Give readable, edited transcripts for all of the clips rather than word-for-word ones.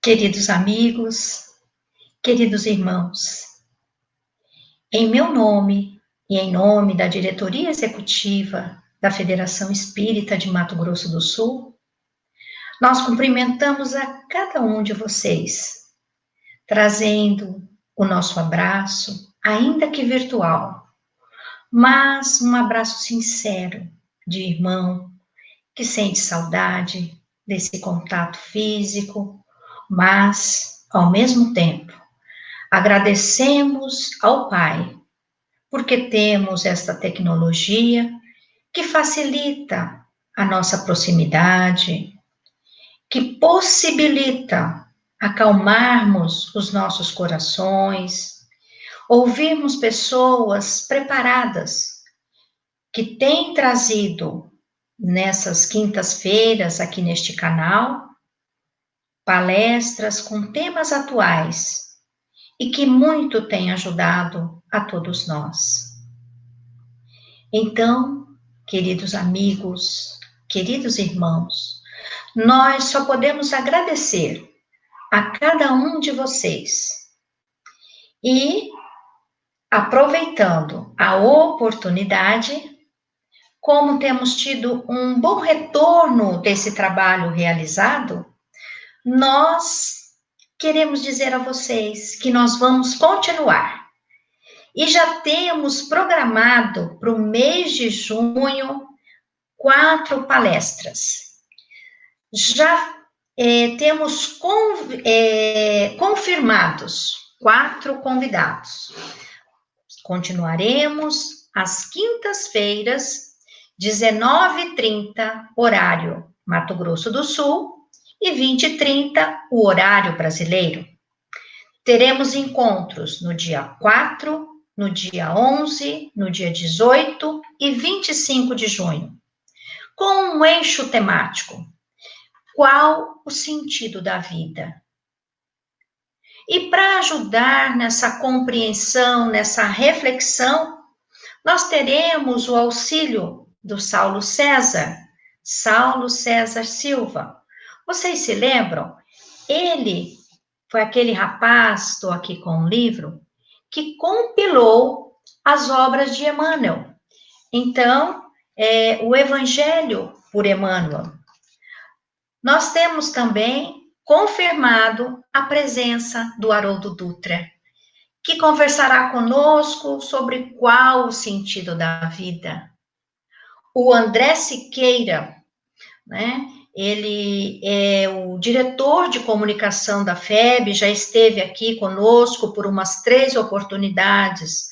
Queridos amigos, queridos irmãos, em meu nome e em nome da diretoria executiva da Federação Espírita de Mato Grosso do Sul, nós cumprimentamos a cada um de vocês, trazendo o nosso abraço, ainda que virtual, mas um abraço sincero de irmão que sente saudade desse contato físico, mas, ao mesmo tempo, agradecemos ao Pai, porque temos esta tecnologia que facilita a nossa proximidade, que possibilita acalmarmos os nossos corações, ouvirmos pessoas preparadas que têm trazido nessas quintas-feiras aqui neste canal palestras com temas atuais e que muito tem ajudado a todos nós. Então, queridos amigos, queridos irmãos, nós só podemos agradecer a cada um de vocês e, aproveitando a oportunidade, como temos tido um bom retorno desse trabalho realizado, nós queremos dizer a vocês que nós vamos continuar. E já temos programado para o mês de junho 4 palestras. Já temos confirmados 4 convidados. Continuaremos às quintas-feiras, 19h30, horário Mato Grosso do Sul, e 20h30, o horário brasileiro. Teremos encontros no dia 4, no dia 11, no dia 18 e 25 de junho, com um eixo temático. Qual o sentido da vida? E para ajudar nessa compreensão, nessa reflexão, nós teremos o auxílio do Saulo César Silva. Vocês se lembram? Ele foi aquele rapaz, estou aqui com um livro, que compilou as obras de Emmanuel. Então, o Evangelho por Emmanuel. Nós temos também confirmado a presença do Haroldo Dutra, que conversará conosco sobre qual o sentido da vida. O André Siqueira, né? Ele é o diretor de comunicação da FEB, já esteve aqui conosco por umas 3 oportunidades.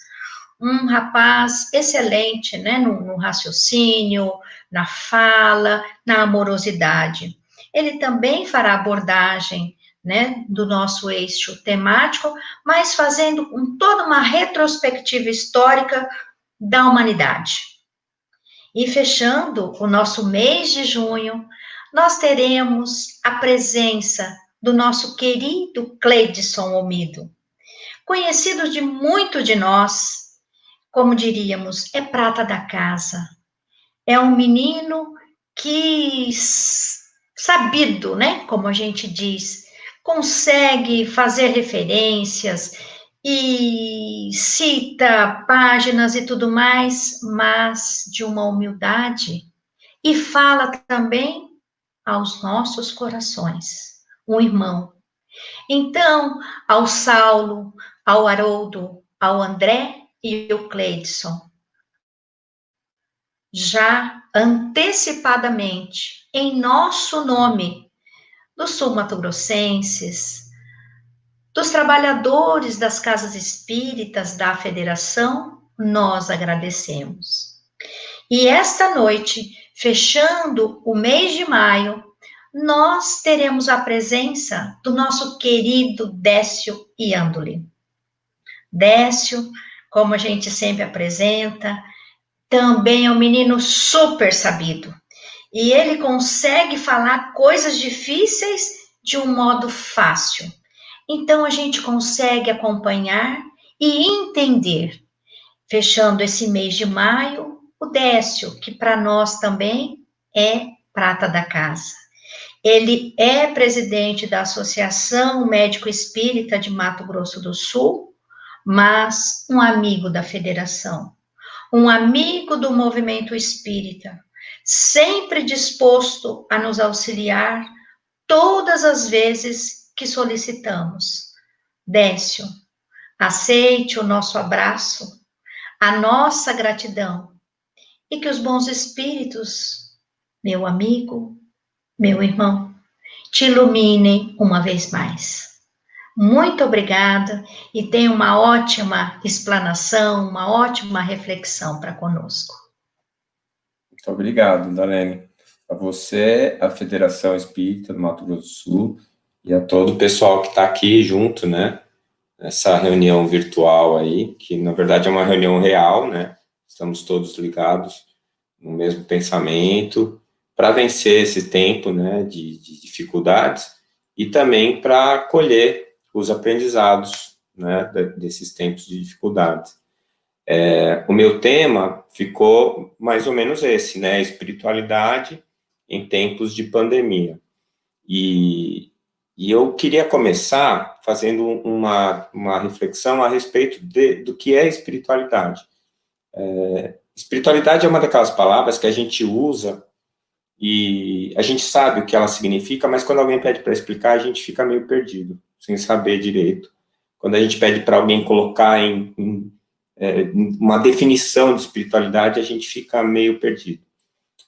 Um rapaz excelente, né, no raciocínio, na fala, na amorosidade. Ele também fará abordagem, né, do nosso eixo temático, mas fazendo toda uma retrospectiva histórica da humanidade. E fechando o nosso mês de junho, nós teremos a presença do nosso querido Cleidson Omido, conhecido de muito de nós, como diríamos, é prata da casa. É um menino que, sabido, né, como a gente diz, consegue fazer referências e cita páginas e tudo mais, mas de uma humildade, e fala também aos nossos corações, um irmão. Então, ao Saulo, ao Haroldo, ao André e ao Cleidson, já antecipadamente, em nosso nome, dos sul-mato-grossenses, dos trabalhadores das casas espíritas da Federação, nós agradecemos. E esta noite, fechando o mês de maio, nós teremos a presença do nosso querido Décio Iandoli. Décio, como a gente sempre apresenta, também é um menino super sabido. E ele consegue falar coisas difíceis de um modo fácil. Então, a gente consegue acompanhar e entender. Fechando esse mês de maio, o Décio, que para nós também é prata da casa. Ele é presidente da Associação Médico Espírita de Mato Grosso do Sul, mas um amigo da federação, um amigo do movimento espírita, sempre disposto a nos auxiliar todas as vezes que solicitamos. Décio, aceite o nosso abraço, a nossa gratidão, e que os bons espíritos, meu amigo, meu irmão, te iluminem uma vez mais. Muito obrigada e tenha uma ótima explanação, uma ótima reflexão para conosco. Muito obrigado, Darlene. A você, a Federação Espírita do Mato Grosso do Sul e a todo o pessoal que está aqui junto, né? Nessa reunião virtual aí, que na verdade é uma reunião real, né? Estamos todos ligados no mesmo pensamento para vencer esse tempo, né? De dificuldades e também para colher os aprendizados, né? Desses tempos de dificuldades. O meu tema ficou mais ou menos esse, né? Espiritualidade em tempos de pandemia. E eu queria começar fazendo uma reflexão a respeito do que é espiritualidade. Espiritualidade é uma daquelas palavras que a gente usa e a gente sabe o que ela significa, mas quando alguém pede para explicar, a gente fica meio perdido, sem saber direito. Quando a gente pede para alguém colocar em uma definição de espiritualidade, a gente fica meio perdido.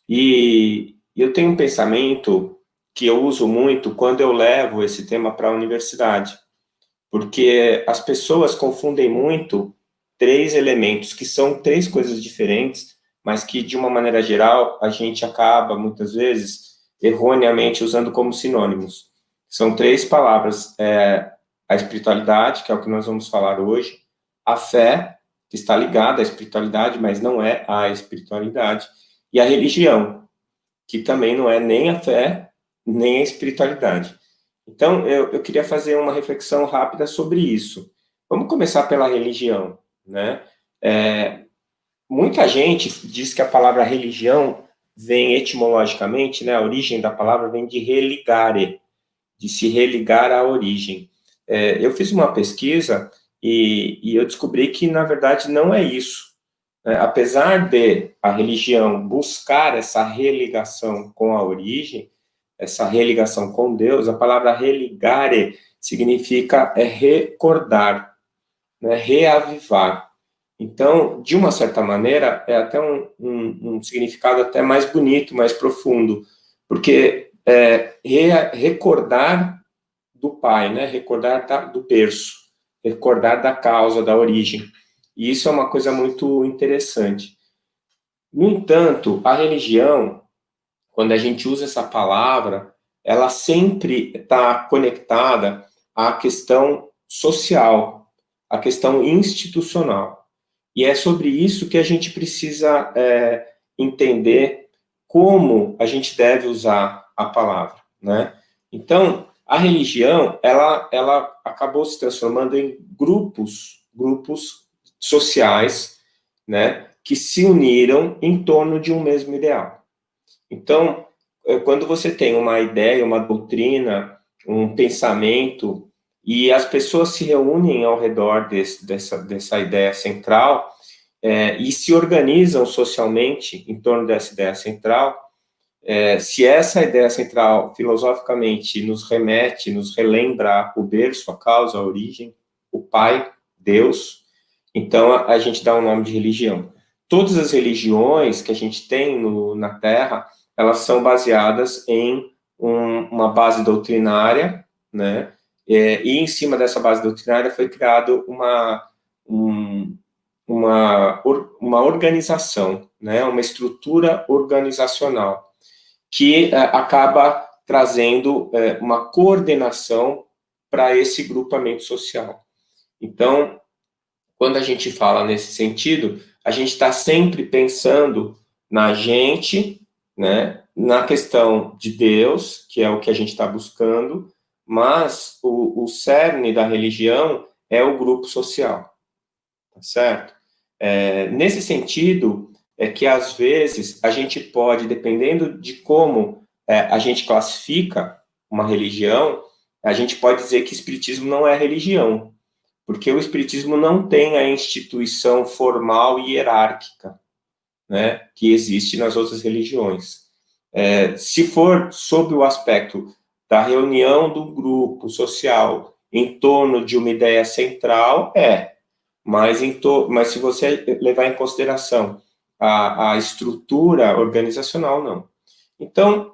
E eu tenho um pensamento que eu uso muito quando eu levo esse tema para a universidade, porque as pessoas confundem muito três elementos, que são três coisas diferentes, mas que, de uma maneira geral, a gente acaba, muitas vezes, erroneamente usando como sinônimos. São três palavras, a espiritualidade, que é o que nós vamos falar hoje, a fé, que está ligada à espiritualidade, mas não é a espiritualidade, e a religião, que também não é nem a fé, nem a espiritualidade. Então, eu queria fazer uma reflexão rápida sobre isso. Vamos começar pela religião, né? Muita gente diz que a palavra religião vem etimologicamente, né? A origem da palavra vem de religare, de se religar à origem. Eu fiz uma pesquisa e eu descobri que, na verdade, não é isso. Apesar de a religião buscar essa religação com a origem, essa religação com Deus, a palavra religare significa recordar, né, reavivar. Então, de uma certa maneira, é até um significado até mais bonito, mais profundo, porque recordar do pai, né, recordar do berço, recordar da causa, da origem. E isso é uma coisa muito interessante. No entanto, a religião, quando a gente usa essa palavra, ela sempre está conectada à questão social, à questão institucional. E é sobre isso que a gente precisa entender como a gente deve usar a palavra, né? Então, a religião, ela acabou se transformando em grupos sociais, né, que se uniram em torno de um mesmo ideal. Então, quando você tem uma ideia, uma doutrina, um pensamento, e as pessoas se reúnem ao redor dessa ideia central, e se organizam socialmente em torno dessa ideia central, se essa ideia central, filosoficamente, nos remete, nos relembra o berço, a causa, a origem, o Pai, Deus, então a gente dá um nome de religião. Todas as religiões que a gente tem na Terra, elas são baseadas em uma base doutrinária, né? E em cima dessa base doutrinária foi criado uma organização, né? Uma estrutura organizacional que acaba trazendo uma coordenação para esse grupamento social. Então, quando a gente fala nesse sentido, a gente está sempre pensando na gente, né, na questão de Deus, que é o que a gente está buscando, mas o cerne da religião é o grupo social, tá certo? Nesse sentido, é que às vezes a gente pode, dependendo de como a gente classifica uma religião, a gente pode dizer que o espiritismo não é religião, porque o espiritismo não tem a instituição formal e hierárquica, né, que existe nas outras religiões. Se for sob o aspecto da reunião do grupo social em torno de uma ideia central, mas se você levar em consideração a estrutura organizacional, não. Então,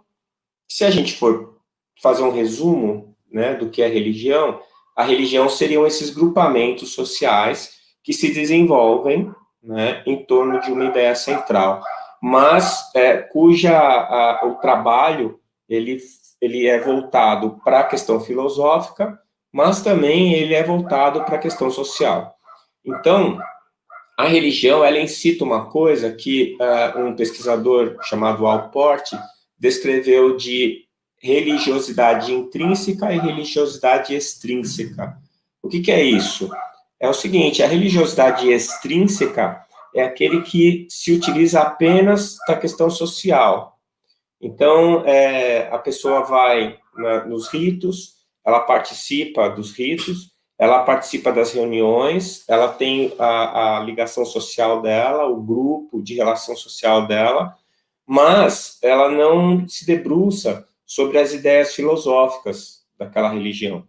se a gente for fazer um resumo, né, do que é religião, a religião seriam esses grupamentos sociais que se desenvolvem, né, em torno de uma ideia central, mas o trabalho ele é voltado para a questão filosófica, mas também ele é voltado para a questão social. Então, a religião, ela incita uma coisa que um pesquisador chamado Alport descreveu de religiosidade intrínseca e religiosidade extrínseca. O que é isso? É o seguinte, a religiosidade extrínseca é aquele que se utiliza apenas da questão social. Então, a pessoa vai nos ritos, ela participa dos ritos, ela participa das reuniões, ela tem a ligação social dela, o grupo de relação social dela, mas ela não se debruça sobre as ideias filosóficas daquela religião.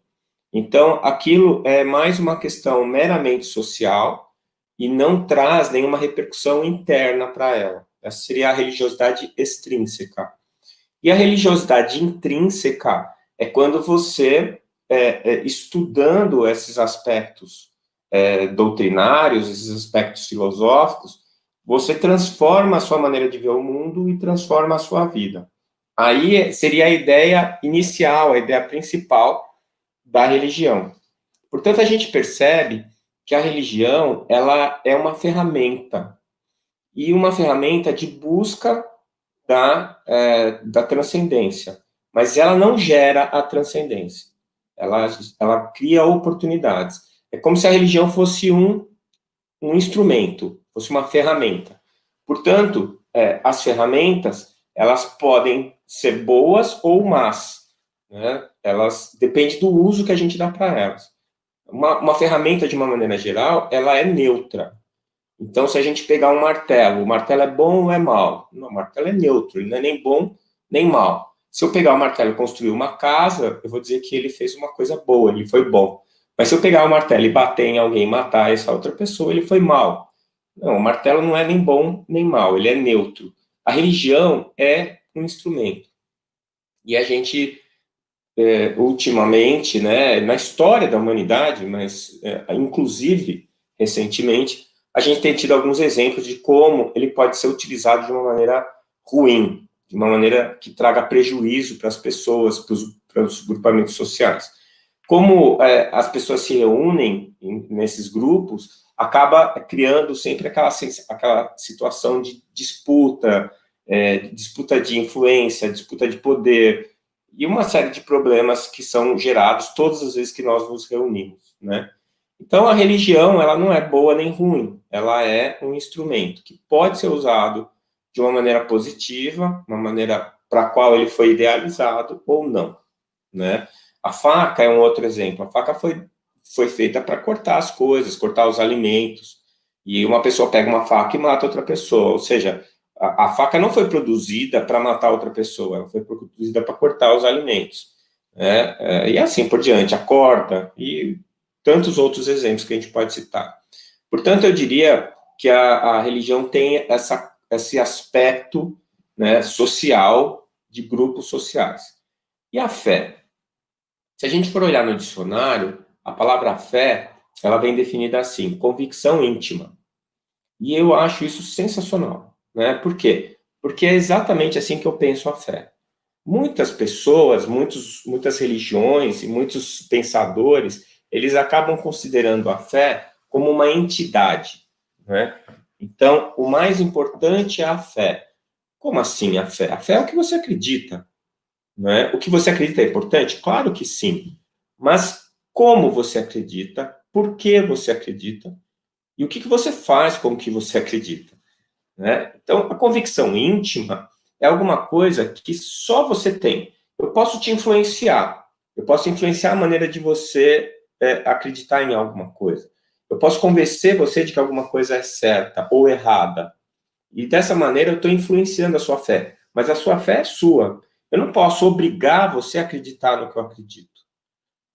Então, aquilo é mais uma questão meramente social e não traz nenhuma repercussão interna para ela. Essa seria a religiosidade extrínseca. E a religiosidade intrínseca é quando você, estudando esses aspectos doutrinários, esses aspectos filosóficos, você transforma a sua maneira de ver o mundo e transforma a sua vida. Aí seria a ideia inicial, a ideia principal da religião. Portanto, a gente percebe que a religião, ela é uma ferramenta, e uma ferramenta de busca da transcendência, mas ela não gera a transcendência, ela cria oportunidades. É como se a religião fosse um instrumento, fosse uma ferramenta. Portanto, as ferramentas, elas podem ser boas ou más, né? Elas depende do uso que a gente dá para elas. Uma ferramenta, de uma maneira geral, ela é neutra. Então, se a gente pegar um martelo, o martelo é bom ou é mau? Não, o martelo é neutro, ele não é nem bom nem mau. Se eu pegar o martelo e construir uma casa, eu vou dizer que ele fez uma coisa boa, ele foi bom. Mas se eu pegar o martelo e bater em alguém, matar essa outra pessoa, ele foi mal. Não, o martelo não é nem bom nem mau, ele é neutro. A religião é um instrumento. E a gente, ultimamente, né, na história da humanidade, mas inclusive recentemente, a gente tem tido alguns exemplos de como ele pode ser utilizado de uma maneira ruim, de uma maneira que traga prejuízo para as pessoas, para os grupamentos sociais. Como as pessoas se reúnem nesses grupos, acaba criando sempre aquela situação de disputa, disputa de influência, disputa de poder, e uma série de problemas que são gerados todas as vezes que nós nos reunimos, né? Então, a religião, ela não é boa nem ruim, ela é um instrumento que pode ser usado de uma maneira positiva, uma maneira para a qual ele foi idealizado ou não, né? A faca é um outro exemplo. A faca foi feita para cortar as coisas, cortar os alimentos, e uma pessoa pega uma faca e mata outra pessoa, ou seja, a faca não foi produzida para matar outra pessoa, ela foi produzida para cortar os alimentos, né? E assim por diante, a corda e tantos outros exemplos que a gente pode citar. Portanto, eu diria que a religião tem esse aspecto, né, social, de grupos sociais. E a fé? Se a gente for olhar no dicionário, a palavra fé, ela vem definida assim, convicção íntima. E eu acho isso sensacional, né? Por quê? Porque é exatamente assim que eu penso a fé. Muitas pessoas, muitas religiões e muitos pensadores, eles acabam considerando a fé como uma entidade, né? Então, o mais importante é a fé. Como assim a fé? A fé é o que você acredita, né? O que você acredita é importante? Claro que sim. Mas como você acredita? Por que você acredita? E o que você faz com o que você acredita, né? Então, a convicção íntima é alguma coisa que só você tem. Eu posso te influenciar, eu posso influenciar a maneira de você acreditar em alguma coisa. Eu posso convencer você de que alguma coisa é certa ou errada. E dessa maneira eu estou influenciando a sua fé. Mas a sua fé é sua. Eu não posso obrigar você a acreditar no que eu acredito.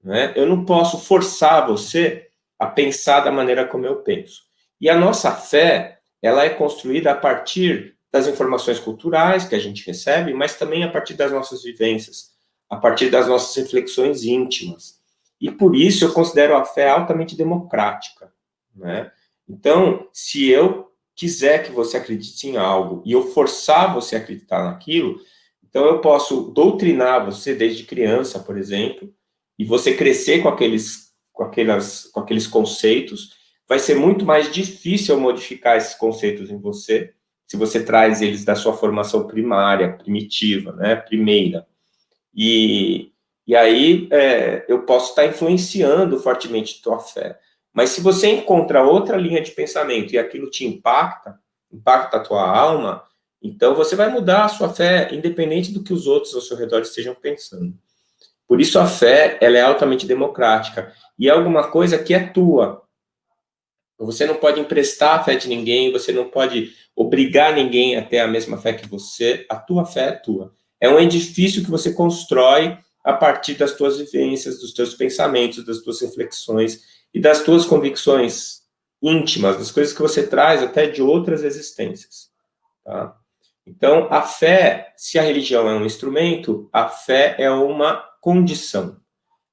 Né? Eu não posso forçar você a pensar da maneira como eu penso. E a nossa fé, ela é construída a partir das informações culturais que a gente recebe, mas também a partir das nossas vivências, a partir das nossas reflexões íntimas. E por isso eu considero a fé altamente democrática. Né? Então, se eu quiser que você acredite em algo e eu forçar você a acreditar naquilo, então eu posso doutrinar você desde criança, por exemplo, e você crescer com aqueles conceitos, vai ser muito mais difícil modificar esses conceitos em você, se você traz eles da sua formação primária, primitiva, né, primeira. E aí eu posso estar influenciando fortemente a tua fé. Mas se você encontra outra linha de pensamento e aquilo te impacta a tua alma, então você vai mudar a sua fé, independente do que os outros ao seu redor estejam pensando. Por isso a fé, ela é altamente democrática. E é alguma coisa que é tua. Você não pode emprestar a fé de ninguém, você não pode obrigar ninguém a ter a mesma fé que você. A tua fé é tua. É um edifício que você constrói a partir das tuas vivências, dos teus pensamentos, das tuas reflexões e das tuas convicções íntimas, das coisas que você traz até de outras existências. Tá? Então, a fé, se a religião é um instrumento, a fé é uma condição.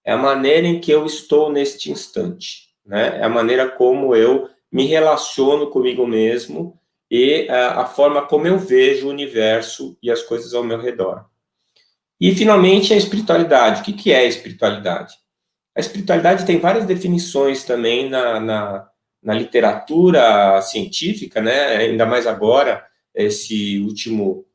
É a maneira em que eu estou neste instante. Né? É a maneira como eu me relaciono comigo mesmo e a forma como eu vejo o universo e as coisas ao meu redor. E, finalmente, a espiritualidade. O que é a espiritualidade? A espiritualidade tem várias definições também na literatura científica, né? Ainda mais agora, esse último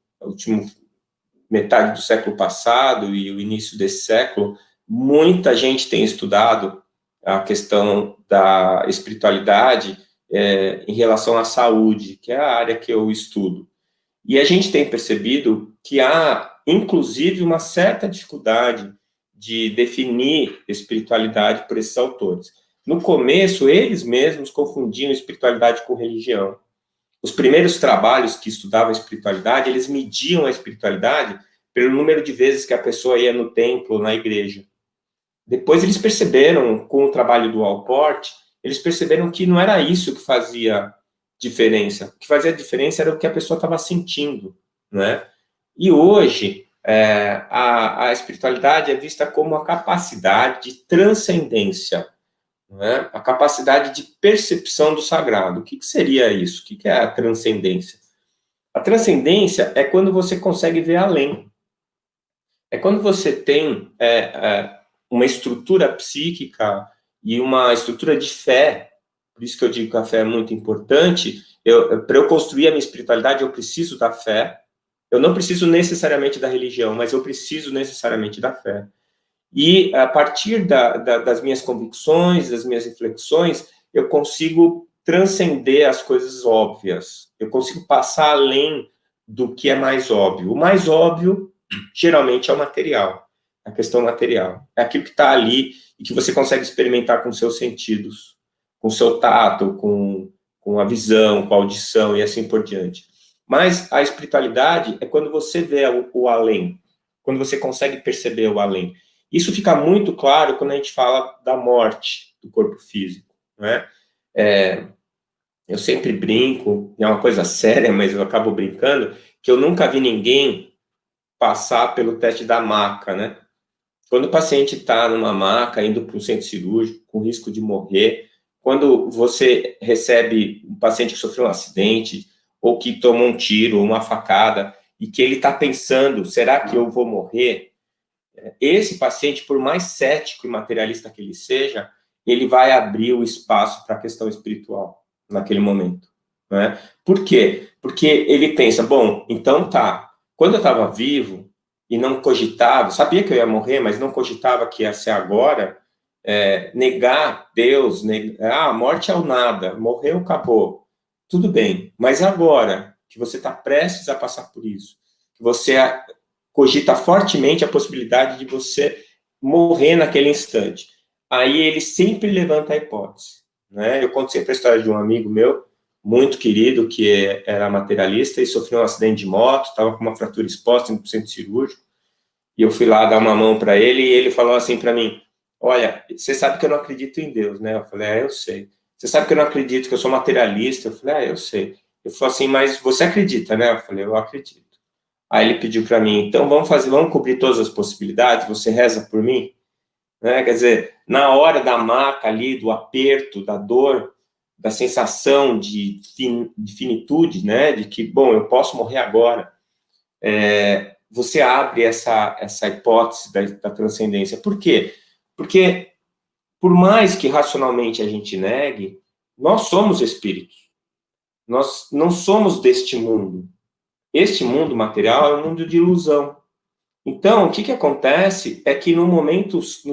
metade do século passado e o início desse século, muita gente tem estudado a questão da espiritualidade em relação à saúde, que é a área que eu estudo. E a gente tem percebido que há, inclusive, uma certa dificuldade de definir espiritualidade por esses autores. No começo, eles mesmos confundiam espiritualidade com religião. Os primeiros trabalhos que estudavam a espiritualidade, eles mediam a espiritualidade pelo número de vezes que a pessoa ia no templo, na igreja. Depois eles perceberam, com o trabalho do Allport, eles perceberam que não era isso que fazia diferença. O que fazia diferença era o que a pessoa estava sentindo, né? E hoje, a espiritualidade é vista como a capacidade de transcendência, né? A capacidade de percepção do sagrado. O que seria isso? O que é a transcendência? A transcendência é quando você consegue ver além. É quando você tem uma estrutura psíquica e uma estrutura de fé. Por isso que eu digo que a fé é muito importante. Para eu construir a minha espiritualidade, eu preciso da fé. Eu não preciso necessariamente da religião, mas eu preciso necessariamente da fé. E a partir das minhas convicções, das minhas reflexões, eu consigo transcender as coisas óbvias. Eu consigo passar além do que é mais óbvio. O mais óbvio, geralmente, é o material, a questão material. É aquilo que está ali e que você consegue experimentar com seus sentidos, com o seu tato, com a visão, com a audição e assim por diante. Mas a espiritualidade é quando você vê o além, quando você consegue perceber o além. Isso fica muito claro quando a gente fala da morte do corpo físico, né? Eu sempre brinco, é uma coisa séria, mas eu acabo brincando, que eu nunca vi ninguém passar pelo teste da maca, né? Quando o paciente está numa maca, indo para um centro cirúrgico, com risco de morrer, quando você recebe um paciente que sofreu um acidente, ou que tomou um tiro, uma facada, e que ele está pensando, será que eu vou morrer? Esse paciente, por mais cético e materialista que ele seja, ele vai abrir o espaço para a questão espiritual naquele momento. Né? Por quê? Porque ele pensa, bom, então tá, quando eu estava vivo e não cogitava, sabia que eu ia morrer, mas não cogitava que ia ser agora, negar Deus, a morte é o nada, morreu, acabou. Tudo bem, mas agora que você está prestes a passar por isso, que você cogita fortemente a possibilidade de você morrer naquele instante. Aí ele sempre levanta a hipótese, né? Eu conto sempre a história de um amigo meu, muito querido, que era materialista e sofreu um acidente de moto, estava com uma fratura exposta no centro cirúrgico, e eu fui lá dar uma mão para ele, e ele falou assim para mim, olha, você sabe que eu não acredito em Deus, né? Eu falei, eu sei. Você sabe que eu não acredito, que eu sou materialista? Eu falei, eu sei. Ele falou assim, mas você acredita, né? Eu falei, eu acredito. Aí ele pediu para mim, então vamos cobrir todas as possibilidades, você reza por mim? Né? Quer dizer, na hora da maca ali, do aperto, da dor, da sensação de finitude, né? De que, bom, eu posso morrer agora. Você abre essa hipótese da transcendência. Por quê? Porque, por mais que racionalmente a gente negue, nós somos espíritos. Nós não somos deste mundo. Este mundo material é um mundo de ilusão. Então, o que acontece é que nos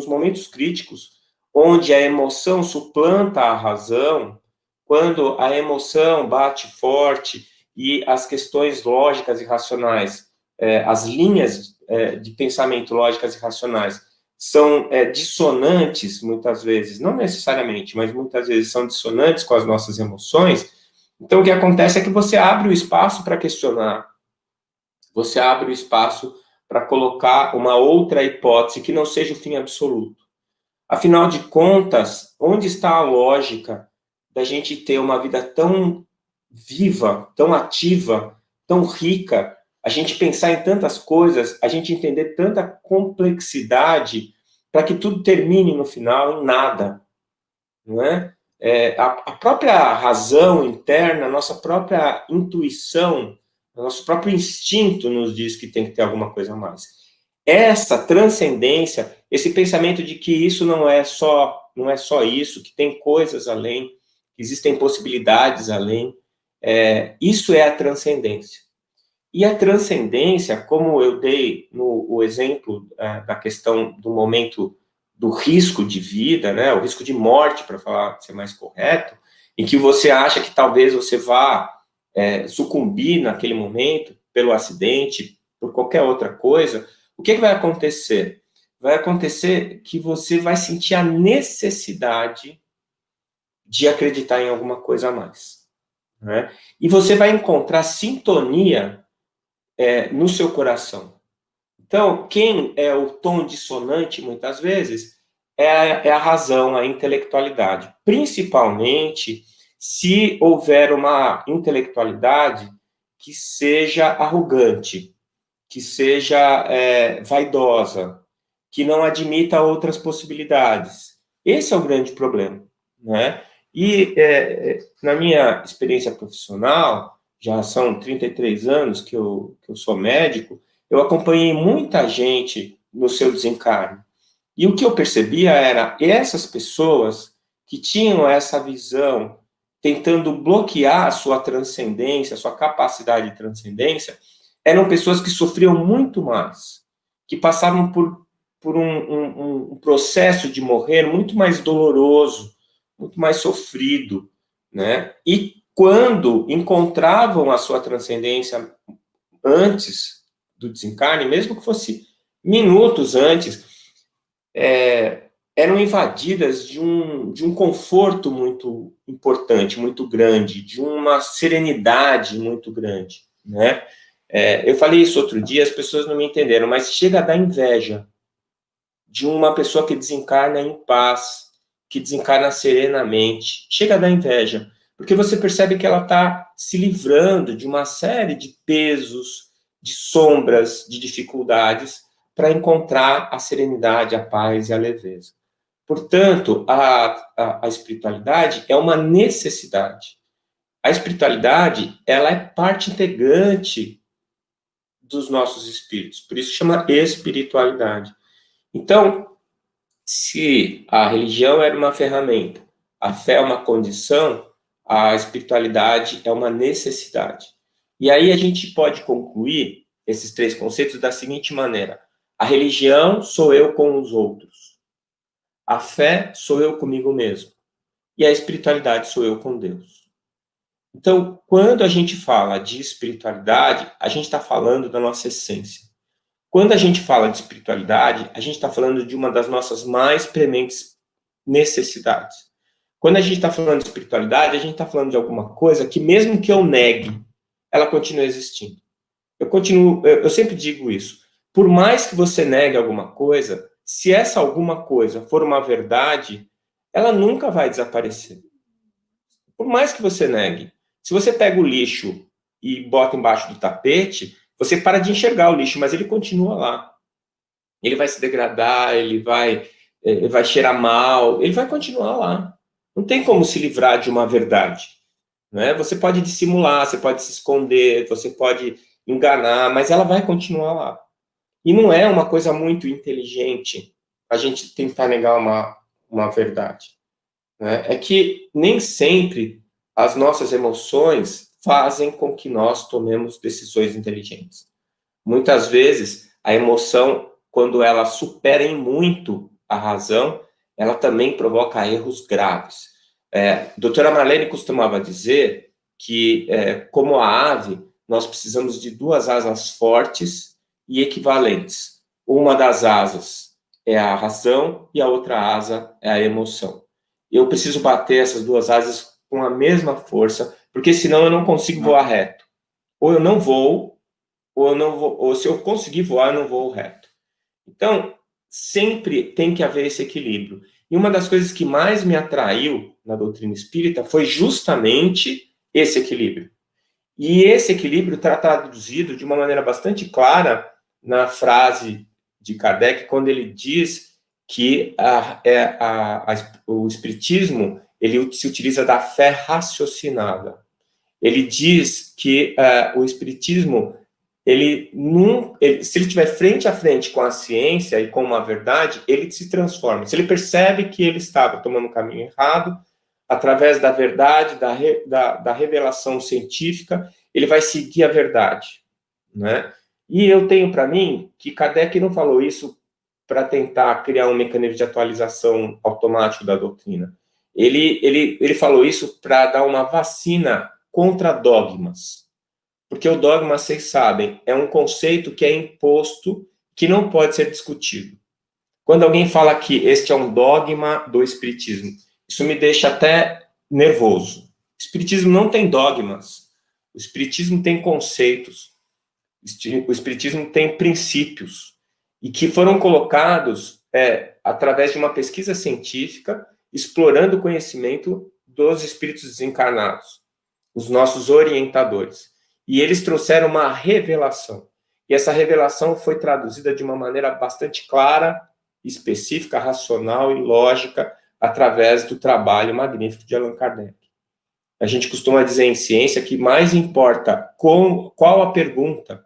momentos críticos, onde a emoção suplanta a razão, quando a emoção bate forte e as questões lógicas e racionais, as linhas de pensamento lógicas e racionais são dissonantes, muitas vezes, não necessariamente, mas muitas vezes são dissonantes com as nossas emoções, então o que acontece é que você abre o espaço para questionar, você abre o espaço para colocar uma outra hipótese que não seja o fim absoluto. Afinal de contas, onde está a lógica da gente ter uma vida tão viva, tão ativa, tão rica, a gente pensar em tantas coisas, a gente entender tanta complexidade para que tudo termine no final em nada, não é? A própria razão interna, a nossa própria intuição, o nosso próprio instinto nos diz que tem que ter alguma coisa a mais. Essa transcendência, esse pensamento de que isso não é só isso, que tem coisas além, que existem possibilidades além, isso é a transcendência. E a transcendência, como eu dei o exemplo da questão do momento do risco de vida, né, o risco de morte, para falar, ser mais correto, em que você acha que talvez você vá sucumbir naquele momento pelo acidente, por qualquer outra coisa, o que vai acontecer? Vai acontecer que você vai sentir a necessidade de acreditar em alguma coisa a mais, né? E você vai encontrar sintonia no seu coração. Então, quem é o tom dissonante, muitas vezes, é a razão, a intelectualidade. Principalmente se houver uma intelectualidade que seja arrogante, que seja vaidosa, que não admita outras possibilidades. Esse é o grande problema, né? E na minha experiência profissional, já são 33 anos que eu sou médico, eu acompanhei muita gente no seu desencarne. E o que eu percebia era essas pessoas que tinham essa visão, tentando bloquear a sua transcendência, a sua capacidade de transcendência, eram pessoas que sofriam muito mais, que passavam por um processo de morrer muito mais doloroso, muito mais sofrido, né? E quando encontravam a sua transcendência antes do desencarne, mesmo que fosse minutos antes, eram invadidas de um conforto muito importante, muito grande, de uma serenidade muito grande, né? Eu falei isso outro dia, as pessoas não me entenderam, mas chega a dar inveja de uma pessoa que desencarna em paz, que desencarna serenamente. Chega a dar inveja, porque você percebe que ela está se livrando de uma série de pesos, de sombras, de dificuldades, para encontrar a serenidade, a paz e a leveza. Portanto, a espiritualidade é uma necessidade. A espiritualidade, ela é parte integrante dos nossos espíritos, por isso chama espiritualidade. Então, se a religião era uma ferramenta, a fé é uma condição, a espiritualidade é uma necessidade. E aí a gente pode concluir esses três conceitos da seguinte maneira: a religião sou eu com os outros, a fé sou eu comigo mesmo, e a espiritualidade sou eu com Deus. Então, quando a gente fala de espiritualidade, a gente está falando da nossa essência. Quando a gente fala de espiritualidade, a gente está falando de uma das nossas mais prementes necessidades. Quando a gente está falando de espiritualidade, a gente está falando de alguma coisa que, mesmo que eu negue, ela continua existindo. Eu sempre digo isso. Por mais que você negue alguma coisa, se essa alguma coisa for uma verdade, ela nunca vai desaparecer. Por mais que você negue. Se você pega o lixo e bota embaixo do tapete, você para de enxergar o lixo, mas ele continua lá. Ele vai se degradar, ele vai cheirar mal, ele vai continuar lá. Não tem como se livrar de uma verdade. Né? Você pode dissimular, você pode se esconder, você pode enganar, mas ela vai continuar lá. E não é uma coisa muito inteligente a gente tentar negar uma verdade. Né? É que nem sempre as nossas emoções fazem com que nós tomemos decisões inteligentes. Muitas vezes, a emoção, quando ela supera em muito a razão, ela também provoca erros graves. Doutora Marlene costumava dizer que, como a ave, nós precisamos de duas asas fortes e equivalentes. Uma das asas é a razão e a outra asa é a emoção. Eu preciso bater essas duas asas com a mesma força, porque senão eu não consigo voar reto. Ou eu não vou, ou se eu conseguir voar, eu não vou reto. Então, sempre tem que haver esse equilíbrio. E uma das coisas que mais me atraiu na doutrina espírita foi justamente esse equilíbrio. E esse equilíbrio está traduzido de uma maneira bastante clara na frase de Kardec, quando ele diz que o espiritismo ele se utiliza da fé raciocinada. Ele diz que o espiritismo se ele estiver frente a frente com a ciência e com uma verdade, ele se transforma. Se ele percebe que ele estava tomando um caminho errado, através da verdade, da revelação científica, ele vai seguir a verdade. Né? E eu tenho para mim que Kardec não falou isso para tentar criar um mecanismo de atualização automático da doutrina. Ele falou isso para dar uma vacina contra dogmas. Porque o dogma, vocês sabem, é um conceito que é imposto, que não pode ser discutido. Quando alguém fala que este é um dogma do espiritismo, isso me deixa até nervoso. O espiritismo não tem dogmas. O espiritismo tem conceitos. O espiritismo tem princípios. E que foram colocados através de uma pesquisa científica, explorando o conhecimento dos espíritos desencarnados, os nossos orientadores. E eles trouxeram uma revelação. E essa revelação foi traduzida de uma maneira bastante clara, específica, racional e lógica, através do trabalho magnífico de Allan Kardec. A gente costuma dizer em ciência que mais importa qual a pergunta,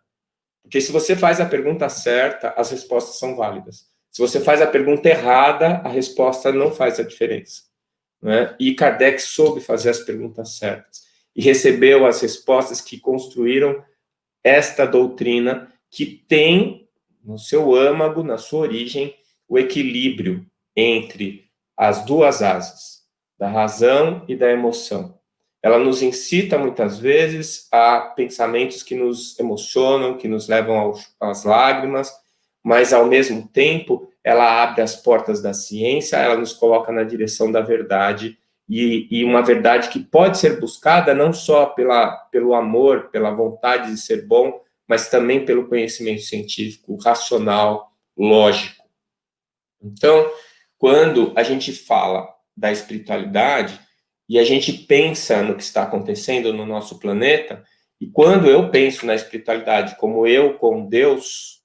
porque se você faz a pergunta certa, as respostas são válidas. Se você faz a pergunta errada, a resposta não faz a diferença. Né? E Kardec soube fazer as perguntas certas e recebeu as respostas que construíram esta doutrina que tem no seu âmago, na sua origem, o equilíbrio entre as duas asas, da razão e da emoção. Ela nos incita, muitas vezes, a pensamentos que nos emocionam, que nos levam às lágrimas, mas, ao mesmo tempo, ela abre as portas da ciência, ela nos coloca na direção da verdade, e uma verdade que pode ser buscada não só pelo amor, pela vontade de ser bom, mas também pelo conhecimento científico, racional, lógico. Então, quando a gente fala da espiritualidade e a gente pensa no que está acontecendo no nosso planeta, e quando eu penso na espiritualidade como eu com Deus,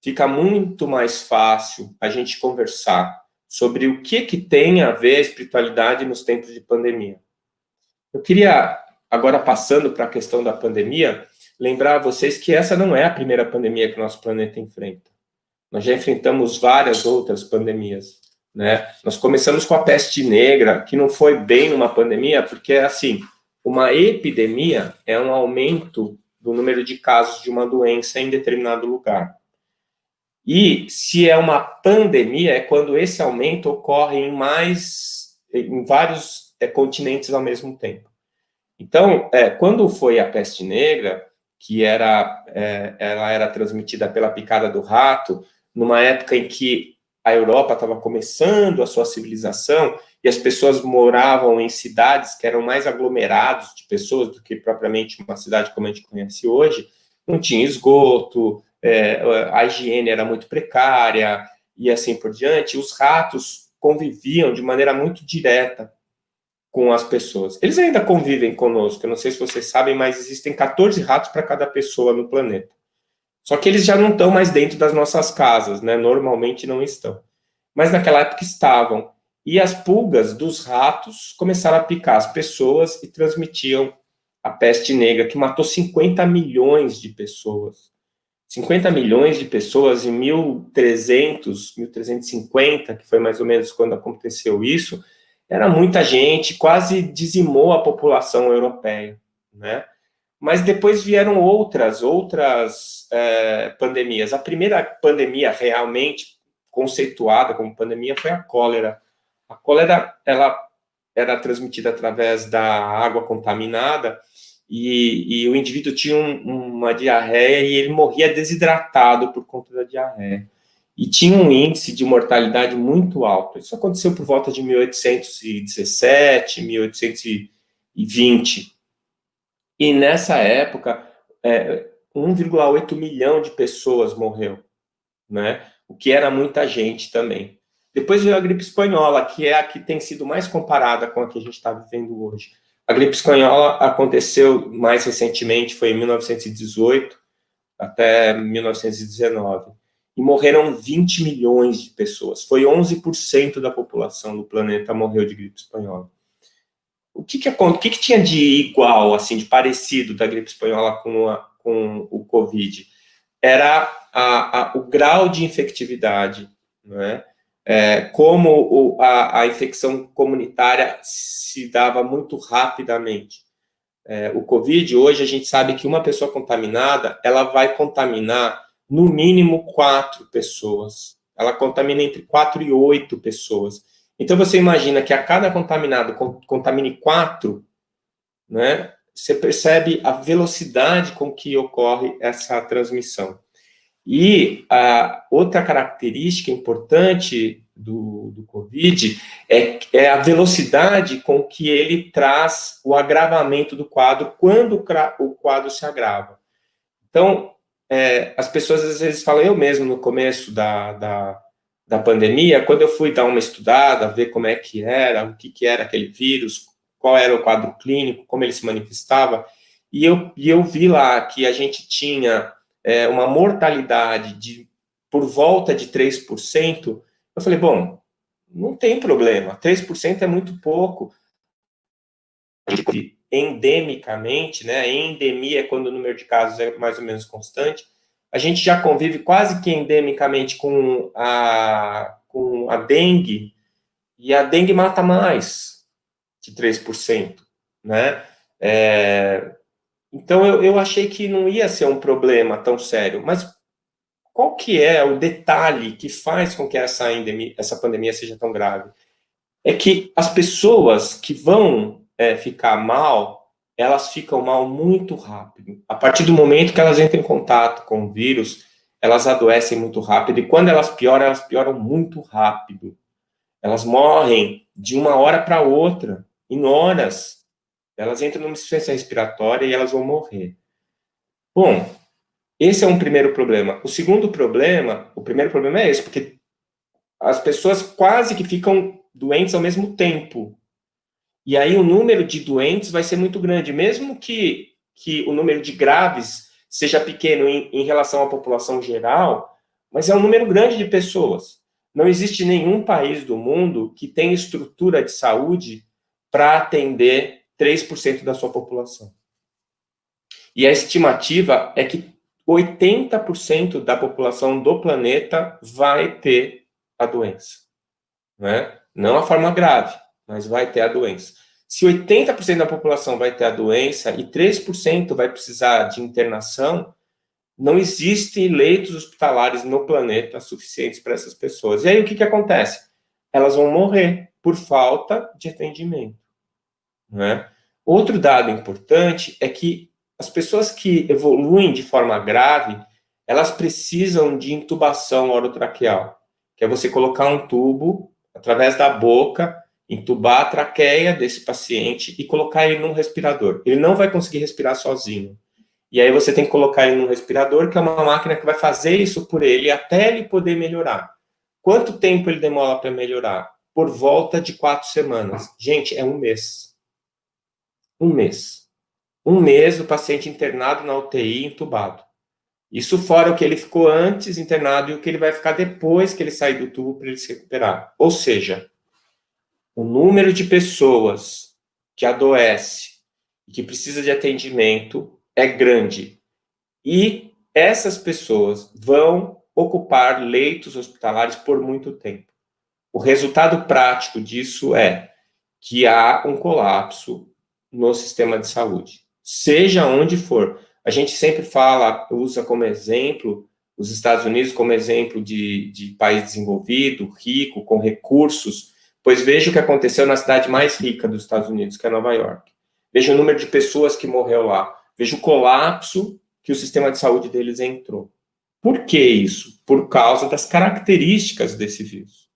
fica muito mais fácil a gente conversar sobre o que tem a ver a espiritualidade nos tempos de pandemia. Eu queria, agora passando para a questão da pandemia, lembrar a vocês que essa não é a primeira pandemia que o nosso planeta enfrenta. Nós já enfrentamos várias outras pandemias. Né? Nós começamos com a peste negra, que não foi bem uma pandemia, porque, assim, uma epidemia é um aumento do número de casos de uma doença em determinado lugar. E se é uma pandemia, é quando esse aumento ocorre em vários continentes ao mesmo tempo. Então, quando foi a peste negra, que ela era transmitida pela picada do rato, numa época em que a Europa estava começando a sua civilização e as pessoas moravam em cidades que eram mais aglomerados de pessoas do que propriamente uma cidade como a gente conhece hoje, não tinha esgoto, a higiene era muito precária e assim por diante. Os ratos conviviam de maneira muito direta com as pessoas. Eles ainda convivem conosco, eu não sei se vocês sabem, mas existem 14 ratos para cada pessoa no planeta. Só que eles já não estão mais dentro das nossas casas, né? Normalmente não estão. Mas naquela época estavam. E as pulgas dos ratos começaram a picar as pessoas e transmitiam a peste negra, que matou 50 milhões de pessoas. 50 milhões de pessoas em 1300, 1350, que foi mais ou menos quando aconteceu isso, era muita gente, quase dizimou a população europeia, né? Mas depois vieram outras pandemias. A primeira pandemia realmente conceituada como pandemia foi a cólera. A cólera, ela era transmitida através da água contaminada e o indivíduo tinha uma diarreia e ele morria desidratado por conta da diarreia. E tinha um índice de mortalidade muito alto. Isso aconteceu por volta de 1817, 1820. E nessa época, 1,8 milhão de pessoas morreu, né? O que era muita gente também. Depois veio a gripe espanhola, que é a que tem sido mais comparada com a que a gente está vivendo hoje. A gripe espanhola aconteceu mais recentemente, foi em 1918 até 1919. E morreram 20 milhões de pessoas. Foi 11% da população do planeta morreu de gripe espanhola. O que tinha de igual, assim, de parecido da gripe espanhola com o Covid? Era o grau de infectividade, né? Como a infecção comunitária se dava muito rapidamente. O Covid, hoje a gente sabe que uma pessoa contaminada, ela vai contaminar no mínimo 4 pessoas. Ela contamina entre 4 e 8 pessoas. Então você imagina que a cada contaminado contamine 4, né? Você percebe a velocidade com que ocorre essa transmissão. E a outra característica importante do Covid é a velocidade com que ele traz o agravamento do quadro quando o quadro se agrava. Então, as pessoas às vezes falam, eu mesmo no começo da pandemia, quando eu fui dar uma estudada, ver como é que era, o que era aquele vírus, qual era o quadro clínico, como ele se manifestava, e eu vi lá que a gente tinha uma mortalidade por volta de 3%, eu falei, bom, não tem problema, 3% é muito pouco. Endemicamente, né, endemia é quando o número de casos é mais ou menos constante, a gente já convive quase que endemicamente com a dengue, e a dengue mata mais de 3%, né? Então, eu achei que não ia ser um problema tão sério, mas qual que é o detalhe que faz com que essa pandemia seja tão grave? É que as pessoas que vão ficar mal, elas ficam mal muito rápido. A partir do momento que elas entram em contato com o vírus, elas adoecem muito rápido, e quando elas pioram muito rápido. Elas morrem de uma hora para outra, em horas. Elas entram numa insuficiência respiratória e elas vão morrer. Bom, esse é um primeiro problema. O primeiro problema é esse, porque as pessoas quase que ficam doentes ao mesmo tempo. E aí o número de doentes vai ser muito grande, mesmo que o número de graves seja pequeno em relação à população geral, mas é um número grande de pessoas. Não existe nenhum país do mundo que tenha estrutura de saúde para atender 3% da sua população. E a estimativa é que 80% da população do planeta vai ter a doença, né? Não a forma grave, mas vai ter a doença. Se 80% da população vai ter a doença e 3% vai precisar de internação, não existem leitos hospitalares no planeta suficientes para essas pessoas. E aí o que acontece? Elas vão morrer por falta de atendimento, né? Outro dado importante é que as pessoas que evoluem de forma grave, elas precisam de intubação orotraqueal, que é você colocar um tubo através da boca, entubar a traqueia desse paciente e colocar ele num respirador. Ele não vai conseguir respirar sozinho. E aí você tem que colocar ele num respirador, que é uma máquina que vai fazer isso por ele até ele poder melhorar. Quanto tempo ele demora para melhorar? Por volta de 4 semanas. Gente, é um mês. Um mês. Um mês o paciente internado na UTI, entubado. Isso fora o que ele ficou antes internado e o que ele vai ficar depois que ele sair do tubo para ele se recuperar. Ou seja, o número de pessoas que adoece e que precisa de atendimento é grande. E essas pessoas vão ocupar leitos hospitalares por muito tempo. O resultado prático disso é que há um colapso no sistema de saúde, seja onde for. A gente sempre fala, usa como exemplo os Estados Unidos como exemplo de país desenvolvido, rico, com recursos, pois veja o que aconteceu na cidade mais rica dos Estados Unidos, que é Nova York. Veja o número de pessoas que morreu lá. Veja o colapso que o sistema de saúde deles entrou. Por que isso? Por causa das características desse vírus,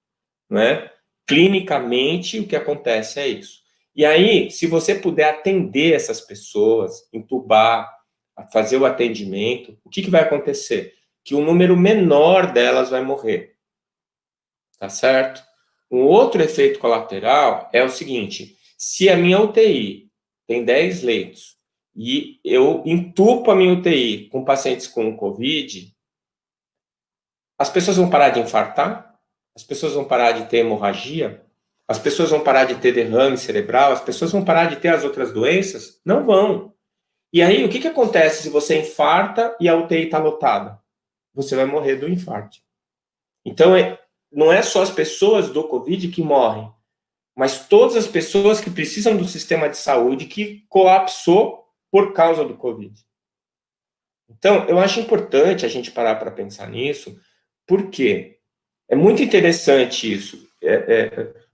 né? Clinicamente, o que acontece é isso. E aí, se você puder atender essas pessoas, entubar, fazer o atendimento, o que vai acontecer? Que um número menor delas vai morrer. Tá certo? Um outro efeito colateral é o seguinte: se a minha UTI tem 10 leitos e eu entupo a minha UTI com pacientes com Covid, as pessoas vão parar de infartar? As pessoas vão parar de ter hemorragia? As pessoas vão parar de ter derrame cerebral? As pessoas vão parar de ter as outras doenças? Não vão. E aí, o que acontece se você infarta e a UTI está lotada? Você vai morrer do infarto. Então, não é só as pessoas do Covid que morrem, mas todas as pessoas que precisam do sistema de saúde que colapsou por causa do Covid. Então, eu acho importante a gente parar para pensar nisso, porque é muito interessante isso.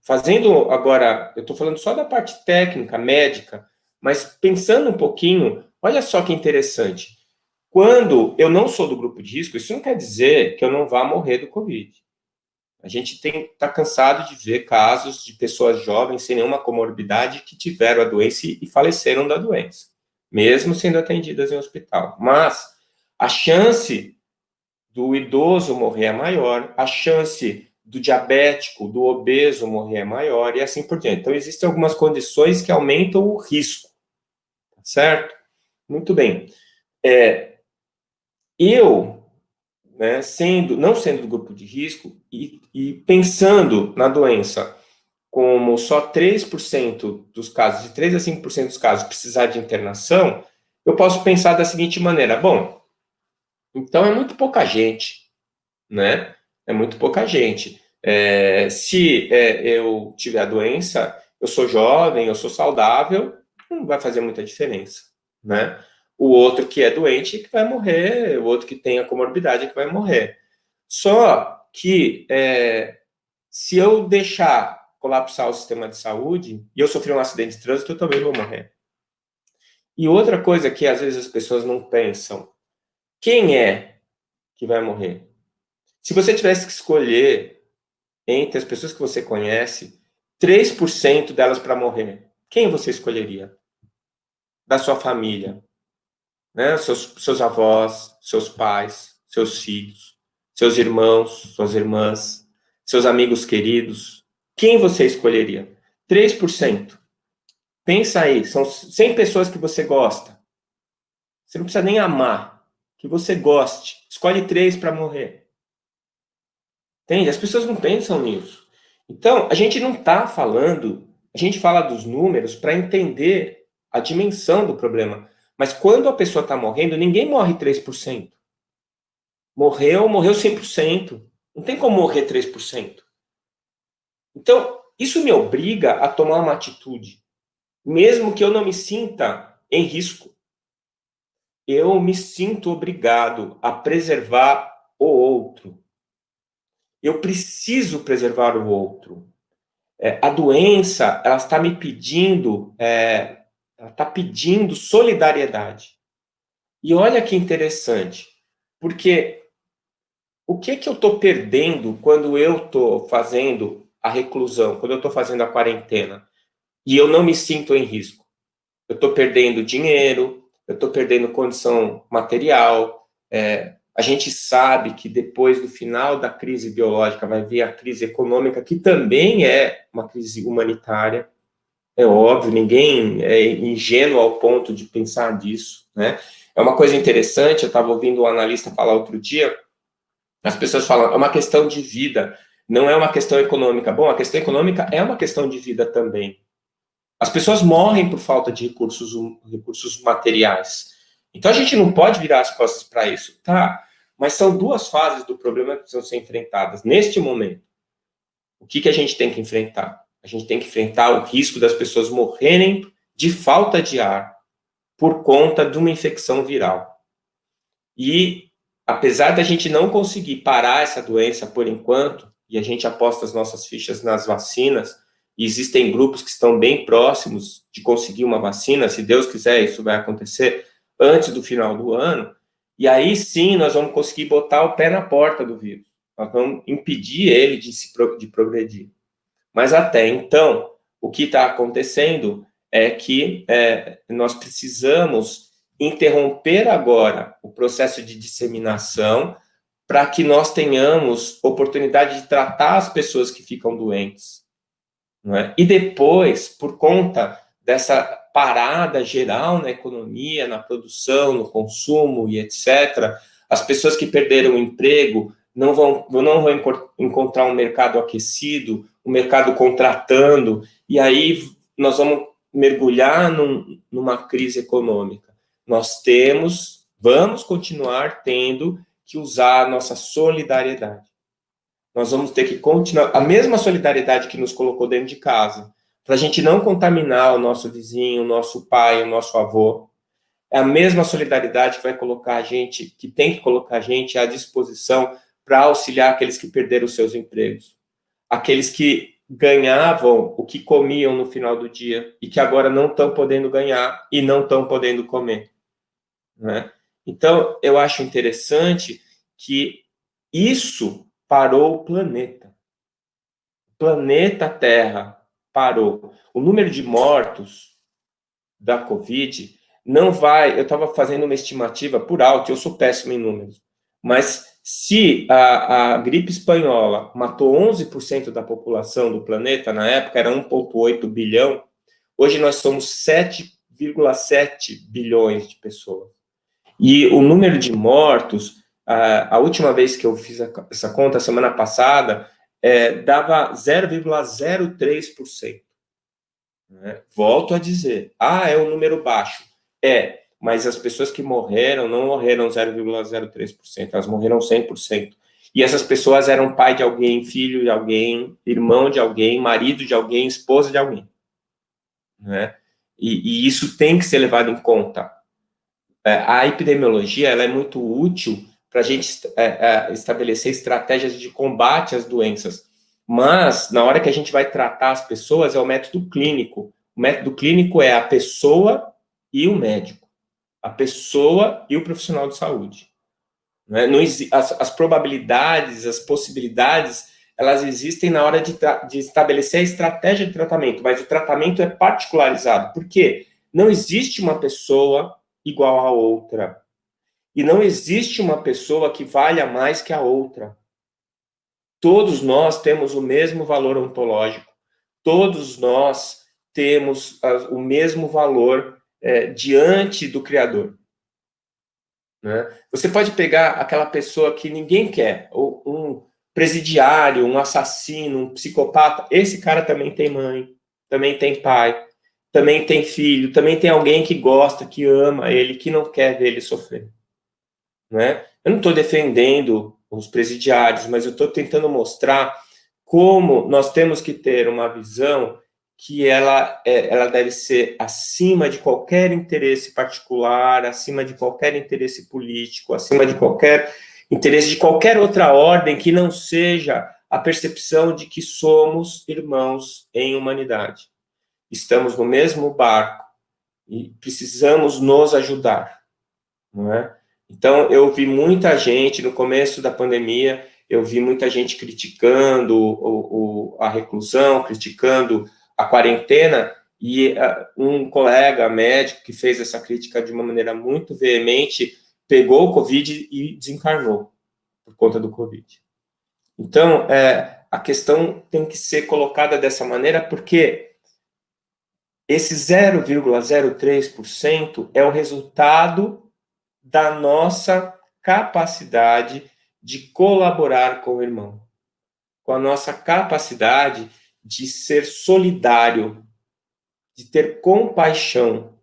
Fazendo agora, eu estou falando só da parte técnica, médica, mas pensando um pouquinho, olha só que interessante. Quando eu não sou do grupo de risco, isso não quer dizer que eu não vá morrer do Covid. A gente está cansado de ver casos de pessoas jovens sem nenhuma comorbidade que tiveram a doença e faleceram da doença, mesmo sendo atendidas em hospital. Mas a chance do idoso morrer é maior, a chance do diabético, do obeso morrer é maior e assim por diante. Então, existem algumas condições que aumentam o risco, certo? Muito bem. Eu, né, não sendo do grupo de risco e pensando na doença como só 3% dos casos, de 3 a 5% dos casos precisar de internação, eu posso pensar da seguinte maneira: bom, então é muito pouca gente, né? É muito pouca gente. Se eu tiver a doença, eu sou jovem, eu sou saudável, não vai fazer muita diferença, né? O outro que é doente que vai morrer, o outro que tem a comorbidade que vai morrer. Só que se eu deixar colapsar o sistema de saúde e eu sofrer um acidente de trânsito, eu também vou morrer. E outra coisa que às vezes as pessoas não pensam: quem é que vai morrer? Se você tivesse que escolher entre as pessoas que você conhece, 3% delas para morrer, quem você escolheria? Da sua família, né? Seus avós, seus pais, seus filhos, seus irmãos, suas irmãs, seus amigos queridos. Quem você escolheria? 3%. Pensa aí, são 100 pessoas que você gosta. Você não precisa nem amar, que você goste. Escolhe 3 para morrer. Entende? As pessoas não pensam nisso. Então, a gente não está falando, a gente fala dos números para entender a dimensão do problema. Mas quando a pessoa está morrendo, ninguém morre 3%. Morreu 100%. Não tem como morrer 3%. Então, isso me obriga a tomar uma atitude, mesmo que eu não me sinta em risco. Eu me sinto obrigado a preservar o outro. Eu preciso preservar o outro. A doença, ela está me pedindo Ela está pedindo solidariedade. E olha que interessante, porque o que eu estou perdendo quando eu estou fazendo a reclusão, quando eu estou fazendo a quarentena, e eu não me sinto em risco? Eu estou perdendo dinheiro, eu estou perdendo condição material. A gente sabe que depois do final da crise biológica vai vir a crise econômica, que também é uma crise humanitária. É óbvio, ninguém é ingênuo ao ponto de pensar nisso, né? É uma coisa interessante, eu estava ouvindo um analista falar outro dia, as pessoas falam, é uma questão de vida, não é uma questão econômica. Bom, a questão econômica é uma questão de vida também. As pessoas morrem por falta de recursos materiais. Então a gente não pode virar as costas para isso, tá? Mas são duas fases do problema que precisam ser enfrentadas. Neste momento, o que a gente tem que enfrentar? A gente tem que enfrentar o risco das pessoas morrerem de falta de ar por conta de uma infecção viral. E, apesar da gente não conseguir parar essa doença por enquanto, e a gente aposta as nossas fichas nas vacinas, e existem grupos que estão bem próximos de conseguir uma vacina, se Deus quiser, isso vai acontecer antes do final do ano, e aí sim nós vamos conseguir botar o pé na porta do vírus, nós vamos impedir ele de progredir. Mas até então, o que está acontecendo é que nós precisamos interromper agora o processo de disseminação para que nós tenhamos oportunidade de tratar as pessoas que ficam doentes. Não é? E depois, por conta dessa parada geral na economia, na produção, no consumo e etc., as pessoas que perderam o emprego não vão encontrar um mercado aquecido, um mercado contratando, e aí nós vamos mergulhar numa crise econômica. Nós vamos continuar tendo que usar a nossa solidariedade. Nós vamos ter que continuar a mesma solidariedade que nos colocou dentro de casa, para a gente não contaminar o nosso vizinho, o nosso pai, o nosso avô. É a mesma solidariedade que vai colocar a gente, que tem que colocar a gente à disposição para auxiliar aqueles que perderam os seus empregos, aqueles que ganhavam o que comiam no final do dia e que agora não estão podendo ganhar e não estão podendo comer, né? Então, eu acho interessante que isso parou o planeta. O planeta Terra parou. O número de mortos da Covid não vai... Eu estava fazendo uma estimativa por alto, eu sou péssimo em números, mas se a gripe espanhola matou 11% da população do planeta, na época era 1,8 bilhão, hoje nós somos 7,7 bilhões de pessoas. E o número de mortos, a última vez que eu fiz essa conta, semana passada, dava 0,03%. Né? Volto a dizer, é um número baixo. Mas as pessoas que morreram não morreram 0,03%, elas morreram 100%. E essas pessoas eram pai de alguém, filho de alguém, irmão de alguém, marido de alguém, esposa de alguém. Né? E isso tem que ser levado em conta. A epidemiologia ela é muito útil para a gente estabelecer estratégias de combate às doenças, mas na hora que a gente vai tratar as pessoas é o método clínico. O método clínico é a pessoa e o médico, a pessoa e o profissional de saúde. Né? As probabilidades, as possibilidades, elas existem na hora de estabelecer a estratégia de tratamento, mas o tratamento é particularizado. Por quê? Não existe uma pessoa igual a outra. E não existe uma pessoa que valha mais que a outra. Todos nós temos o mesmo valor ontológico. Todos nós temos o mesmo valor diante do Criador. Né? Você pode pegar aquela pessoa que ninguém quer, ou um presidiário, um assassino, um psicopata. Esse cara também tem mãe, também tem pai, também tem filho, também tem alguém que gosta, que ama ele, que não quer ver ele sofrer. Né? Eu não estou defendendo os presidiários, mas eu estou tentando mostrar como nós temos que ter uma visão que ela deve ser acima de qualquer interesse particular, acima de qualquer interesse político, acima de qualquer interesse de qualquer outra ordem que não seja a percepção de que somos irmãos em humanidade. Estamos no mesmo barco e precisamos nos ajudar, não é? Então, eu vi muita gente, no começo da pandemia, eu vi muita gente criticando a reclusão, criticando a quarentena, e um colega médico que fez essa crítica de uma maneira muito veemente, pegou o Covid e desencarnou por conta do Covid. Então, a questão tem que ser colocada dessa maneira, porque esse 0,03% é o resultado da nossa capacidade de colaborar com o irmão, com a nossa capacidade de ser solidário, de ter compaixão.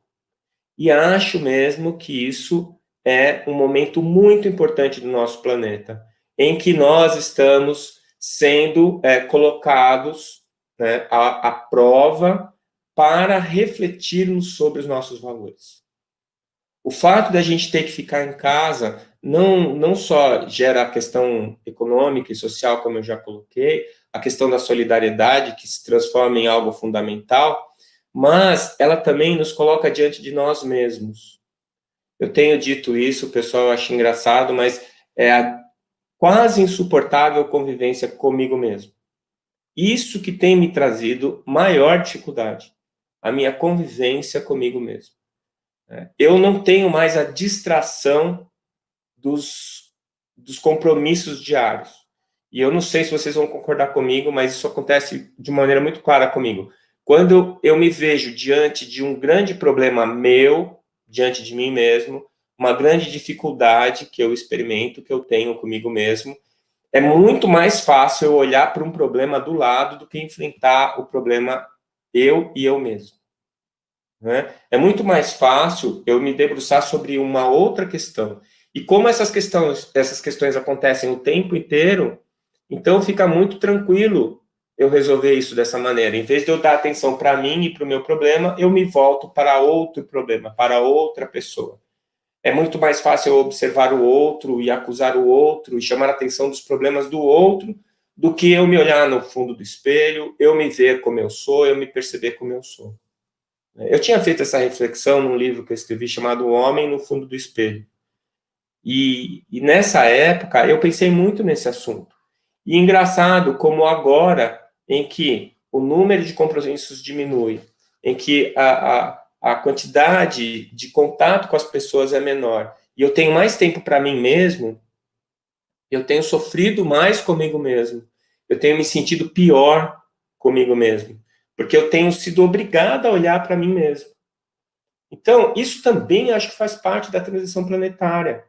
E acho mesmo que isso é um momento muito importante do nosso planeta, em que nós estamos sendo colocados, né, à prova para refletirmos sobre os nossos valores. O fato da gente ter que ficar em casa não só gera a questão econômica e social, como eu já coloquei, a questão da solidariedade, que se transforma em algo fundamental, mas ela também nos coloca diante de nós mesmos. Eu tenho dito isso, o pessoal acha engraçado, mas é a quase insuportável convivência comigo mesmo. Isso que tem me trazido maior dificuldade, a minha convivência comigo mesmo. Eu não tenho mais a distração dos compromissos diários. E eu não sei se vocês vão concordar comigo, mas isso acontece de maneira muito clara comigo. Quando eu me vejo diante de um grande problema meu, diante de mim mesmo, uma grande dificuldade que eu experimento, que eu tenho comigo mesmo, é muito mais fácil eu olhar para um problema do lado do que enfrentar o problema eu e eu mesmo. Né? É muito mais fácil eu me debruçar sobre uma outra questão. E como essas questões acontecem o tempo inteiro, então fica muito tranquilo eu resolver isso dessa maneira. Em vez de eu dar atenção para mim e para o meu problema, eu me volto para outro problema, para outra pessoa. É muito mais fácil eu observar o outro e acusar o outro e chamar a atenção dos problemas do outro do que eu me olhar no fundo do espelho, eu me ver como eu sou, eu me perceber como eu sou. Eu tinha feito essa reflexão num livro que eu escrevi chamado O Homem no Fundo do Espelho. E nessa época eu pensei muito nesse assunto. E engraçado como agora, em que o número de compromissos diminui, em que a quantidade de contato com as pessoas é menor, e eu tenho mais tempo para mim mesmo, eu tenho sofrido mais comigo mesmo, eu tenho me sentido pior comigo mesmo, porque eu tenho sido obrigado a olhar para mim mesmo. Então, isso também acho que faz parte da transição planetária.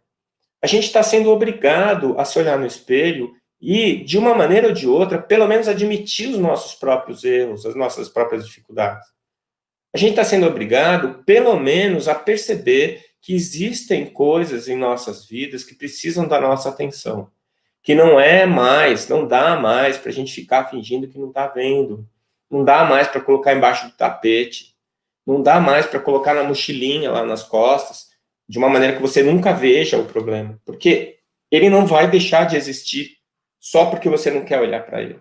A gente está sendo obrigado a se olhar no espelho e, de uma maneira ou de outra, pelo menos admitir os nossos próprios erros, as nossas próprias dificuldades. A gente está sendo obrigado, pelo menos, a perceber que existem coisas em nossas vidas que precisam da nossa atenção. Que não dá mais para a gente ficar fingindo que não está vendo. Não dá mais para colocar embaixo do tapete. Não dá mais para colocar na mochilinha lá nas costas, de uma maneira que você nunca veja o problema. Porque ele não vai deixar de existir só porque você não quer olhar para ele.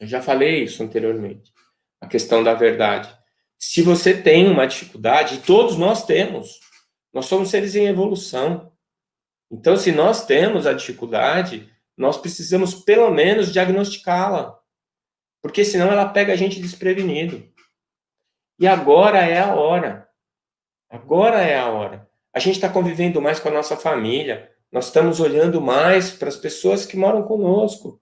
Eu já falei isso anteriormente. A questão da verdade. Se você tem uma dificuldade, todos nós temos. Nós somos seres em evolução. Então, se nós temos a dificuldade, nós precisamos pelo menos diagnosticá-la. Porque senão ela pega a gente desprevenido. E agora é a hora. Agora é a hora. A gente está convivendo mais com a nossa família. Nós estamos olhando mais para as pessoas que moram conosco.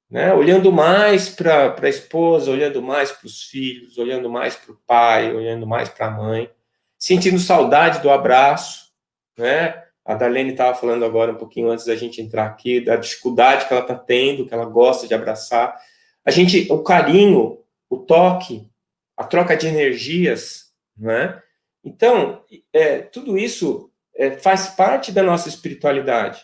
Né? Olhando mais para a esposa, olhando mais para os filhos, olhando mais para o pai, olhando mais para a mãe. Sentindo saudade do abraço. Né? A Darlene estava falando agora, um pouquinho antes da gente entrar aqui, da dificuldade que ela está tendo, que ela gosta de abraçar. O carinho, o toque, a troca de energias, né? Então, tudo isso faz parte da nossa espiritualidade.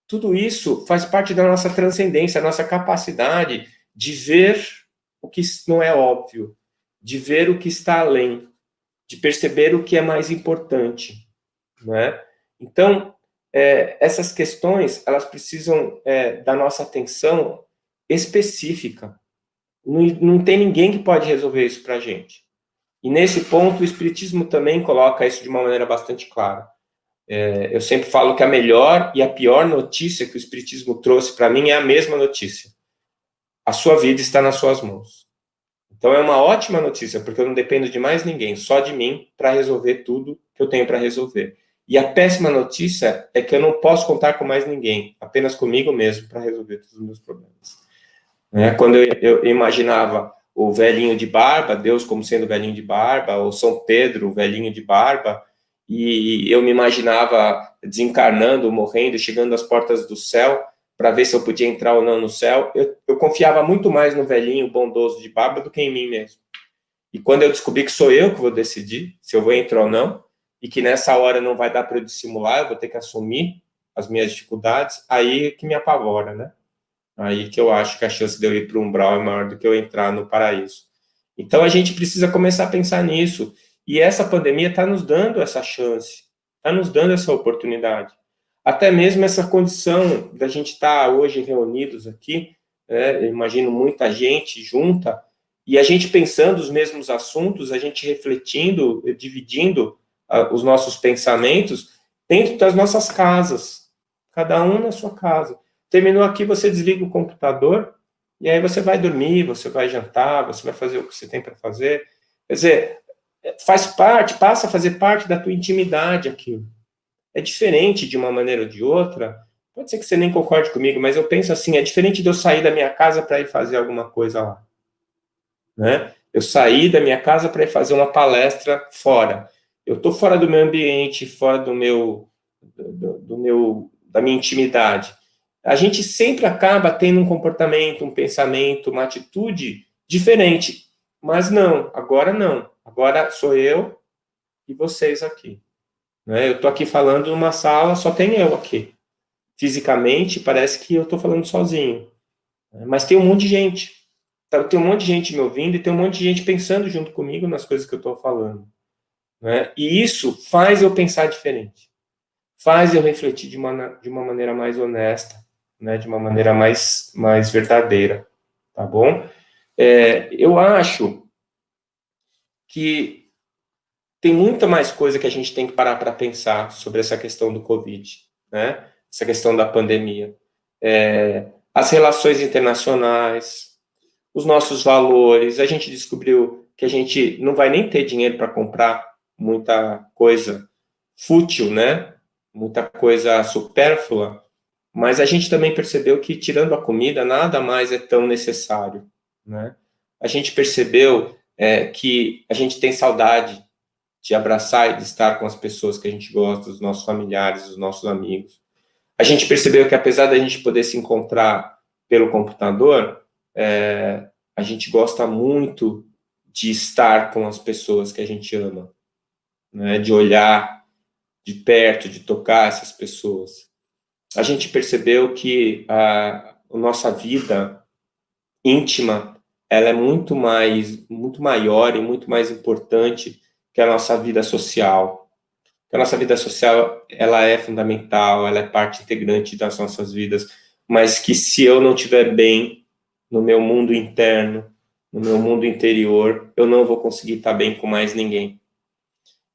Tudo isso faz parte da nossa transcendência, a nossa capacidade de ver o que não é óbvio, de ver o que está além, de perceber o que é mais importante, né? Então, essas questões, elas precisam da nossa atenção específica. Não tem ninguém que pode resolver isso para a gente. E nesse ponto, o Espiritismo também coloca isso de uma maneira bastante clara. Eu sempre falo que a melhor e a pior notícia que o Espiritismo trouxe para mim é a mesma notícia. A sua vida está nas suas mãos. Então é uma ótima notícia, porque eu não dependo de mais ninguém, só de mim, para resolver tudo que eu tenho para resolver. E a péssima notícia é que eu não posso contar com mais ninguém, apenas comigo mesmo, para resolver todos os meus problemas. Quando eu imaginava o velhinho de barba, Deus como sendo o velhinho de barba, ou São Pedro, o velhinho de barba, e eu me imaginava desencarnando, morrendo, chegando às portas do céu, para ver se eu podia entrar ou não no céu, eu confiava muito mais no velhinho bondoso de barba do que em mim mesmo. E quando eu descobri que sou eu que vou decidir se eu vou entrar ou não, e que nessa hora não vai dar para eu dissimular, eu vou ter que assumir as minhas dificuldades, aí que me apavora, né? Aí que eu acho que a chance de eu ir para o umbral é maior do que eu entrar no paraíso. Então a gente precisa começar a pensar nisso. E essa pandemia está nos dando essa chance, está nos dando essa oportunidade. Até mesmo essa condição da gente estar hoje reunidos aqui, eu imagino muita gente junta, e a gente pensando os mesmos assuntos, a gente refletindo, dividindo os nossos pensamentos dentro das nossas casas, cada um na sua casa. Terminou aqui, você desliga o computador, e aí você vai dormir, você vai jantar, você vai fazer o que você tem para fazer. Quer dizer, faz parte, passa a fazer parte da tua intimidade aquilo. É diferente de uma maneira ou de outra, pode ser que você nem concorde comigo, mas eu penso assim, é diferente de eu sair da minha casa para ir fazer alguma coisa lá. Né? Eu saí da minha casa para ir fazer uma palestra fora. Eu estou fora do meu ambiente, fora do meu, da minha intimidade. A gente sempre acaba tendo um comportamento, um pensamento, uma atitude diferente. Mas não, agora não. Agora sou eu e vocês aqui. Né? Eu estou aqui falando numa sala, só tem eu aqui. Fisicamente, parece que eu estou falando sozinho. Mas tem um monte de gente. Tem um monte de gente me ouvindo e tem um monte de gente pensando junto comigo nas coisas que eu estou falando. Né? E isso faz eu pensar diferente. Faz eu refletir de uma maneira mais honesta, né? De uma maneira mais verdadeira. Tá bom? Eu acho que tem muita mais coisa que a gente tem que parar para pensar sobre essa questão do Covid, né? Essa questão da pandemia. As relações internacionais, os nossos valores. A gente descobriu que a gente não vai nem ter dinheiro para comprar muita coisa fútil, né? Muita coisa supérflua, mas a gente também percebeu que, tirando a comida, nada mais é tão necessário, né? A gente percebeu que a gente tem saudade de abraçar e de estar com as pessoas que a gente gosta, os nossos familiares, os nossos amigos. A gente percebeu que, apesar da gente poder se encontrar pelo computador, a gente gosta muito de estar com as pessoas que a gente ama, né? De olhar de perto, de tocar essas pessoas. A gente percebeu que a nossa vida íntima, ela é muito maior e muito mais importante que a nossa vida social. A nossa vida social, ela é fundamental, ela é parte integrante das nossas vidas, mas que se eu não estiver bem no meu mundo interno, no meu mundo interior, eu não vou conseguir estar bem com mais ninguém.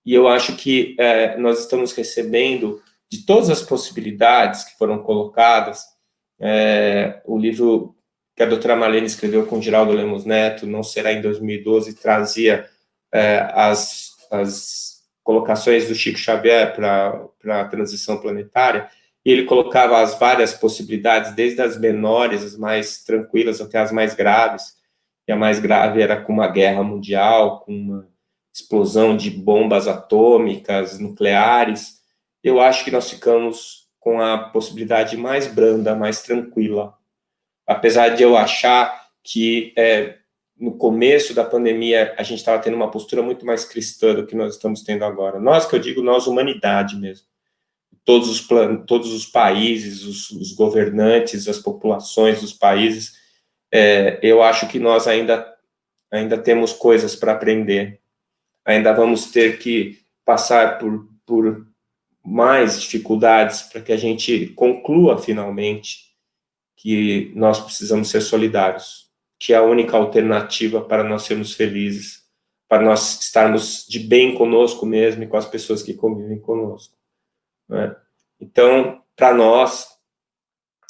E eu acho que nós estamos recebendo, de todas as possibilidades que foram colocadas, o livro que a doutora Marlene escreveu com Geraldo Lemos Neto, Não Será em 2012, trazia as colocações do Chico Xavier para a transição planetária, e ele colocava as várias possibilidades, desde as menores, as mais tranquilas, até as mais graves, e a mais grave era com uma guerra mundial, com uma explosão de bombas atômicas, nucleares. Eu acho que nós ficamos com a possibilidade mais branda, mais tranquila. Apesar de eu achar que no começo da pandemia a gente estava tendo uma postura muito mais cristã do que nós estamos tendo agora. Nós, que eu digo, nós, humanidade mesmo. Todos os países, os governantes, as populações dos países, eu acho que nós ainda temos coisas para aprender. Ainda vamos ter que passar por mais dificuldades para que a gente conclua finalmente que nós precisamos ser solidários, que é a única alternativa para nós sermos felizes, para nós estarmos de bem conosco mesmo e com as pessoas que convivem conosco, né? Então, para nós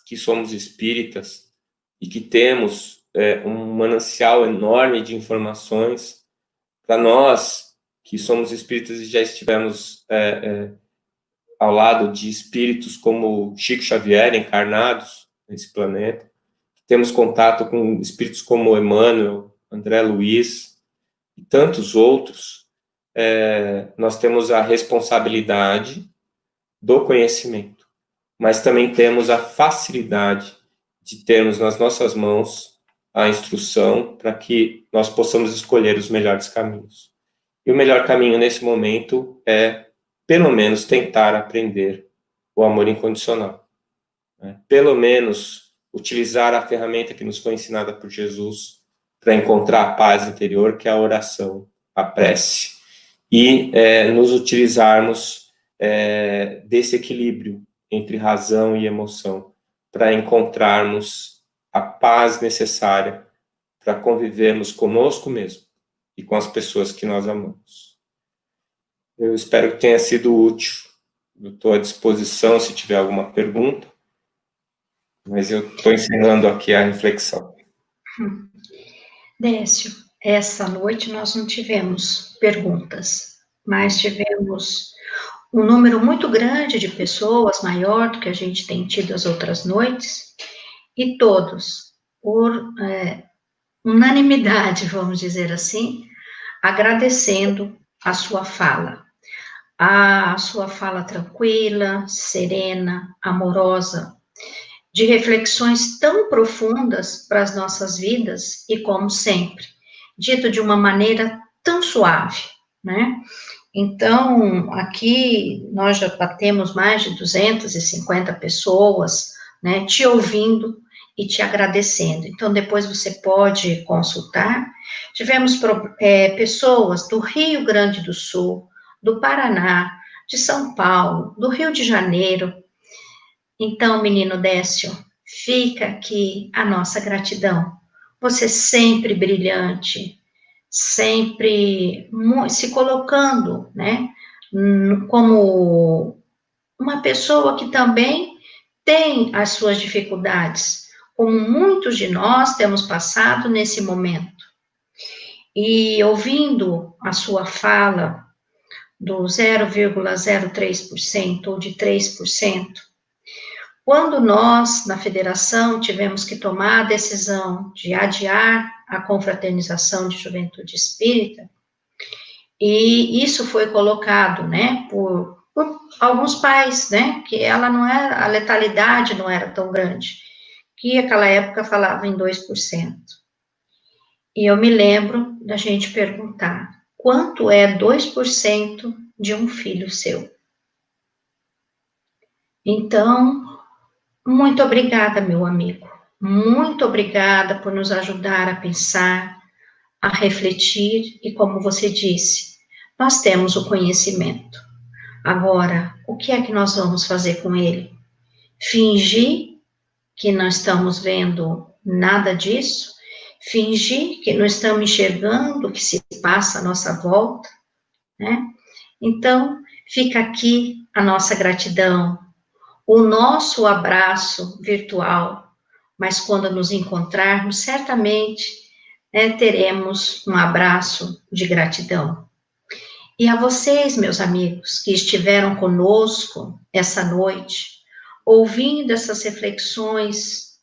que somos espíritas e que temos um manancial enorme de informações, para nós que somos espíritas e já estivemos ao lado de espíritos como Chico Xavier, encarnados nesse planeta, temos contato com espíritos como Emmanuel, André Luiz e tantos outros, nós temos a responsabilidade do conhecimento, mas também temos a facilidade de termos nas nossas mãos a instrução para que nós possamos escolher os melhores caminhos. E o melhor caminho nesse momento é, pelo menos, tentar aprender o amor incondicional, né? Pelo menos utilizar a ferramenta que nos foi ensinada por Jesus para encontrar a paz interior, que é a oração, a prece, e nos utilizarmos desse equilíbrio entre razão e emoção para encontrarmos a paz necessária para convivermos conosco mesmo e com as pessoas que nós amamos. Eu espero que tenha sido útil. Eu estou à disposição se tiver alguma pergunta, mas eu estou encerrando aqui a reflexão. Décio, essa noite nós não tivemos perguntas, mas tivemos um número muito grande de pessoas, maior do que a gente tem tido as outras noites, e todos, por unanimidade, vamos dizer assim, agradecendo a sua fala tranquila, serena, amorosa, de reflexões tão profundas para as nossas vidas e, como sempre, dito de uma maneira tão suave, né? Então, aqui nós já batemos mais de 250 pessoas, né, te ouvindo e te agradecendo. Então, depois você pode consultar. Tivemos pessoas do Rio Grande do Sul, do Paraná, de São Paulo, do Rio de Janeiro. Então, menino Décio, fica aqui a nossa gratidão. Você sempre brilhante, sempre se colocando, né, como uma pessoa que também tem as suas dificuldades, como muitos de nós temos passado nesse momento. E ouvindo a sua fala do 0,03% ou de 3%, quando nós, na federação, tivemos que tomar a decisão de adiar a confraternização de juventude espírita, e isso foi colocado, né, por alguns pais, né, que ela não era, a letalidade não era tão grande, que naquela época falava em 2%. E eu me lembro da gente perguntar, quanto é 2% de um filho seu? Então, muito obrigada, meu amigo. Muito obrigada por nos ajudar a pensar, a refletir e, como você disse, nós temos o conhecimento. Agora, o que é que nós vamos fazer com ele? Fingir que não estamos vendo nada disso? Fingir que não estamos enxergando o que se passa à nossa volta, né? Então, fica aqui a nossa gratidão, o nosso abraço virtual, mas quando nos encontrarmos, certamente teremos um abraço de gratidão. E a vocês, meus amigos, que estiveram conosco essa noite, ouvindo essas reflexões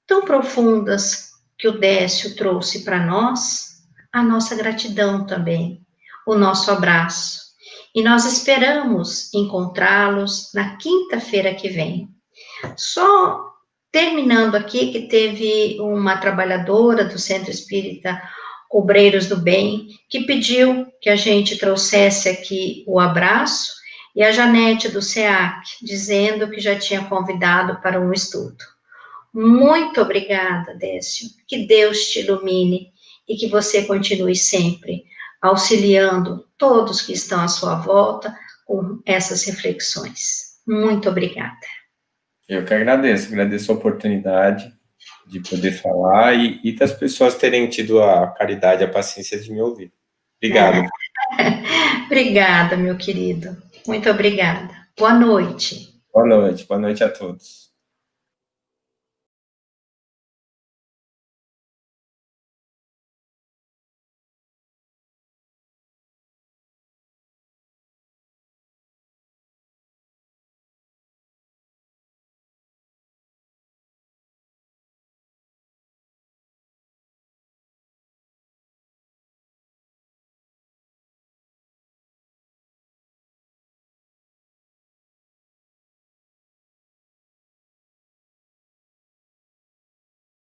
tão profundas que o Décio trouxe para nós, a nossa gratidão também, o nosso abraço. E nós esperamos encontrá-los na quinta-feira que vem. Só terminando aqui que teve uma trabalhadora do Centro Espírita Obreiros do Bem que pediu que a gente trouxesse aqui o abraço, e a Janete do SEAC dizendo que já tinha convidado para um estudo. Muito obrigada, Décio. Que Deus te ilumine e que você continue sempre auxiliando todos que estão à sua volta com essas reflexões. Muito obrigada. Eu que agradeço a oportunidade de poder falar e das pessoas terem tido a caridade e a paciência de me ouvir. Obrigado. Obrigada, meu querido. Muito obrigada. Boa noite. Boa noite a todos.